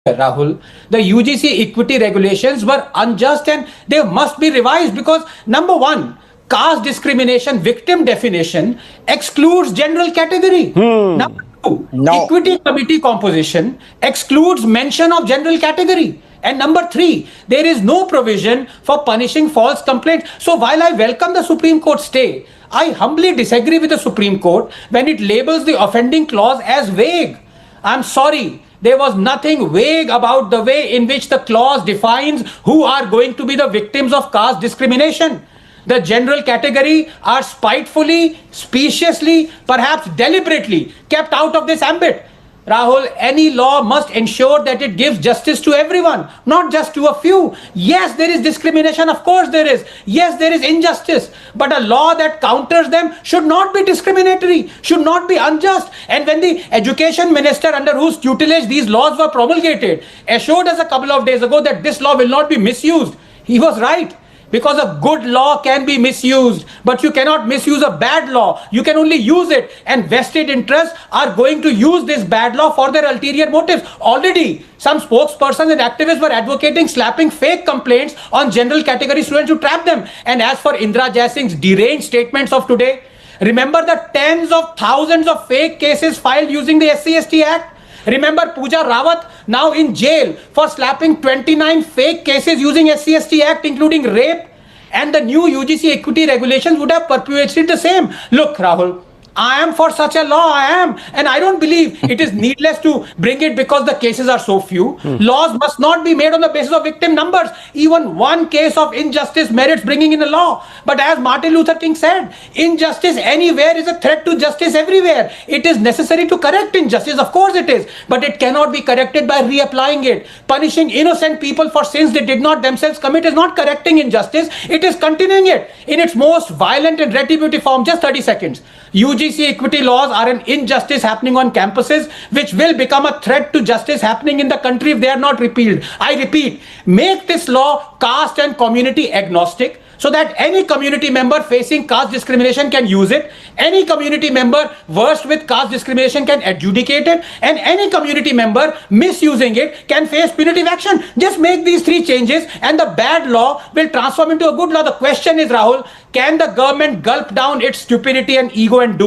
Rahul, the UGC equity regulations were unjust and they must be revised because number one, caste discrimination victim definition excludes general category. Number two, No. equity committee composition excludes mention of general category. And number three, there is no provision for punishing false complaints. So while I welcome the Supreme Court stay, I humbly disagree with the Supreme Court when it labels the offending clause as vague. I'm sorry. There was nothing vague about the way in which the clause defines who are going to be the victims of caste discrimination. The general category are spitefully, speciously, perhaps deliberately kept out of this ambit. Rahul, any law must ensure that it gives justice to everyone, not just to a few. Yes, there is discrimination, of course there is. Yes, there is injustice. But a law that counters them should not be discriminatory, should not be unjust. And when the education minister under whose tutelage these laws were promulgated assured us a couple of days ago that this law will not be misused, he was right. Because a good law can be misused, but you cannot misuse a bad law. You can only use it, and vested interests are going to use this bad law for their ulterior motives. Already, some spokespersons and activists were advocating slapping fake complaints on general category students to trap them. And as for Indra Jaisingh's deranged statements of today, remember the tens of thousands of fake cases filed using the SC/ST Act? Remember Pooja Rawat now in jail for slapping 29 fake cases using SC/ST Act, including rape, and the new UGC equity regulations would have perpetuated the same. Look, Rahul, I am for such a law, I am. And I don't believe it is needless to bring it because the cases are so few. Laws must not be made on the basis of victim numbers. Even one case of injustice merits bringing in a law. But as Martin Luther King said, injustice anywhere is a threat to justice everywhere. It is necessary to correct injustice, of course it is. But it cannot be corrected by reapplying it. Punishing innocent people for sins they did not themselves commit is not correcting injustice. It is continuing it in its most violent and retributive form. Just 30 seconds. UGC equity laws are an injustice happening on campuses, which will become a threat to justice happening in the country if they are not repealed. I repeat, make this law caste and community agnostic so that any community member facing caste discrimination can use it, any community member versed with caste discrimination can adjudicate it, and any community member misusing it can face punitive action. Just make these three changes and the bad law will transform into a good law. The question is, Rahul, can the government gulp down its stupidity and ego and do